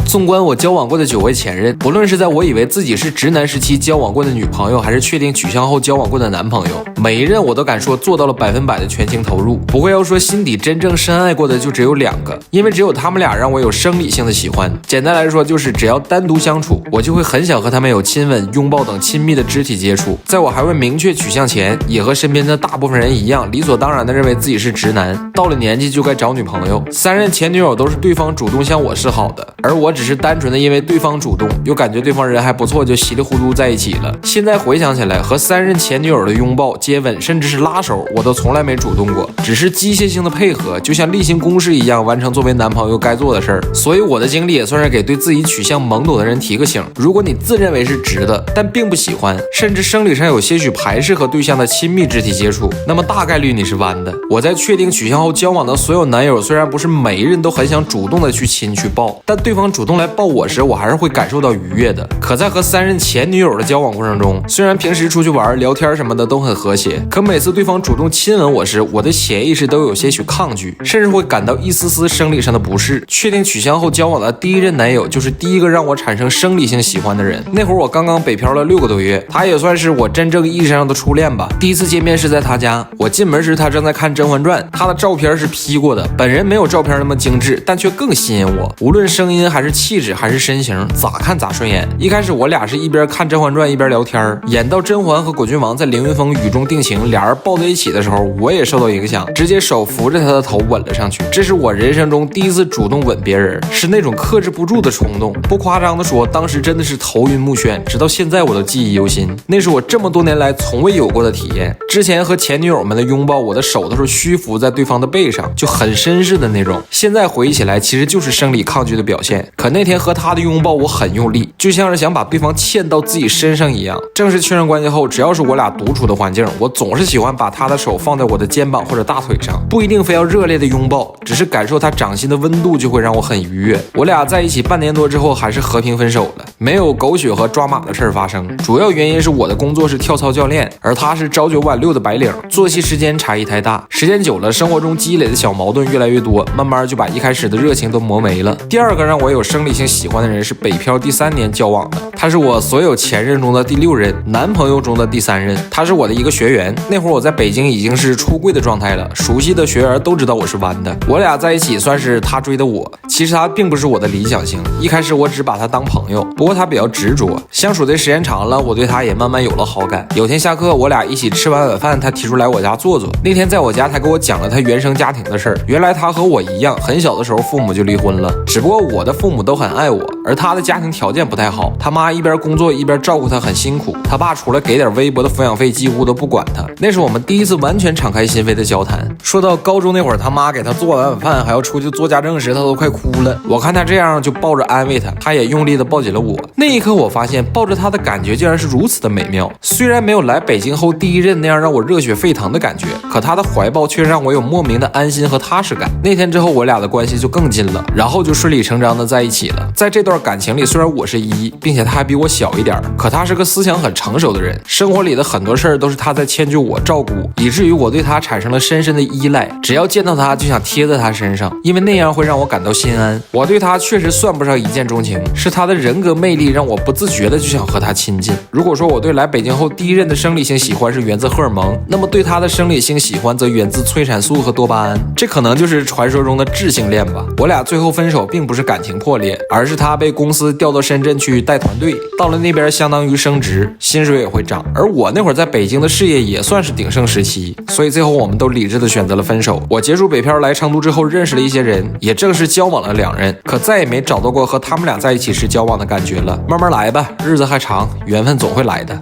纵观我交往过的9位前任，不论是在我以为自己是直男时期交往过的女朋友，还是确定取向后交往过的男朋友，每一任我都敢说做到了100%的全情投入。不过要说心底真正深爱过的就只有2个，因为只有他们俩让我有生理性的喜欢。简单来说就是只要单独相处，我就会很想和他们有亲吻、拥抱等亲密的肢体接触。在我还未明确取向前，也和身边的大部分人一样，理所当然的认为自己是直男，到了年纪就该找女朋友。3任前女友都是对方主动向我示好的，而我只是单纯的因为对方主动，又感觉对方人还不错，就稀里糊涂在一起了。现在回想起来，和3任前女友的拥抱、接吻，甚至是拉手，我都从来没主动过，只是机械性的配合，就像例行公事一样完成作为男朋友该做的事儿。所以我的经历也算是给对自己取向懵懂的人提个醒：如果你自认为是直的，但并不喜欢，甚至生理上有些许排斥和对象的亲密肢体接触，那么大概率你是弯的。我在确定取向后交往的所有男友，虽然不是每一任都很想主动的去亲去抱，但对方主动来抱我时，我还是会感受到愉悦的。可在和3任前女友的交往过程中，虽然平时出去玩聊天什么的都很和谐，可每次对方主动亲吻我时，我的潜意识都有些许抗拒，甚至会感到一丝丝生理上的不适。确定取向后交往的第1任男友，就是第一个让我产生生理性喜欢的人。那会儿我刚刚北漂了6个多月，他也算是我真正意义上的初恋吧。第一次见面是在他家，我进门时他正在看《甄嬛传》，他的照片是 P 过的，本人没有照片那么精致，但却更吸引我，无论声音还是气质还是身形，咋看咋顺眼。一开始我俩是一边看《甄嬛传》一边聊天，演到甄嬛和果郡王在凌云峰雨中定情，俩人抱在一起的时候，我也受到影响，直接手扶着他的头吻了上去。这是我人生中第一次主动吻别人，是那种克制不住的冲动。不夸张的说，当时真的是头晕目眩，直到现在我都记忆犹新。那是我这么多年来从未有过的体验。之前和前女友们的拥抱，我的手都是虚浮在对方的背上，就很绅士的那种。现在回忆起来，其实就是生理抗拒的表现。可那天和他的拥抱，我很用力，就像是想把对方嵌到自己身上一样。正式确认关系后，只要是我俩独处的环境，我总是喜欢把他的手放在我的肩膀或者大腿上，不一定非要热烈的拥抱，只是感受他掌心的温度就会让我很愉悦。我俩在一起半年多之后，还是和平分手了，没有狗血和抓马的事儿发生。主要原因是我的工作是跳操教练，而他是朝9晚6的白领，作息时间差异太大，时间久了，生活中积累的小矛盾越来越多，慢慢就把一开始的热情都磨没了。第2个让我有生理性喜欢的人是北漂第3年交往的，他是我所有前任中的第6任，男朋友中的第3任。他是我的一个学员，那会儿我在北京已经是出柜的状态了，熟悉的学员都知道我是弯的。我俩在一起算是他追的我，其实他并不是我的理想型，一开始我只把他当朋友，不过他比较执着，相处的时间长了，我对他也慢慢有了好感。有天下课我俩一起吃完晚饭，他提出来我家坐坐。那天在我家，他给我讲了他原生家庭的事儿。原来他和我一样，很小的时候父母就离婚了，只不过我的父母都很爱我，而他的家庭条件不太好，他妈一边工作一边照顾他，很辛苦。他爸除了给点微薄的抚养费，几乎都不管他。那是我们第一次完全敞开心扉的交谈。说到高中那会儿，他妈给他做完晚饭还要出去做家政时，他都快哭了。我看他这样，就抱着安慰他，他也用力的抱紧了我。那一刻我发现抱着他的感觉竟然是如此的美妙。虽然没有来北京后第1任那样让我热血沸腾的感觉，可他的怀抱却让我有莫名的安心和踏实感。那天之后我俩的关系就更近了，然后就顺理成章的在一起了。在这段感情里，虽然我是1，并且他还比我小一点，可他是个思想很成熟的人，生活里的很多事儿都是他在迁就我照顾，以至于我对他产生了深深的依赖，只要见到他就想贴在他身上，因为那样会让我感到心安。我对他确实算不上一见钟情，是他的人格魅力让我不自觉的就想和他亲近。如果说我对来北京后第1任的生理性喜欢是源自荷尔蒙，那么对他的生理性喜欢则源自催产素和多巴胺，这可能就是传说中的智性恋吧。我俩最后分手并不是感情破裂，而是他被公司调到深圳去带团队，到了那边相当于升职，薪水也会涨，而我那会儿在北京的事业也算是鼎盛时期，所以最后我们都理智的选择了分手。我结束北漂来成都之后，认识了一些人，也正式交往了2任，可再也没找到过和他们俩在一起时交往的感觉了。慢慢来吧，日子还长，缘分总会来的。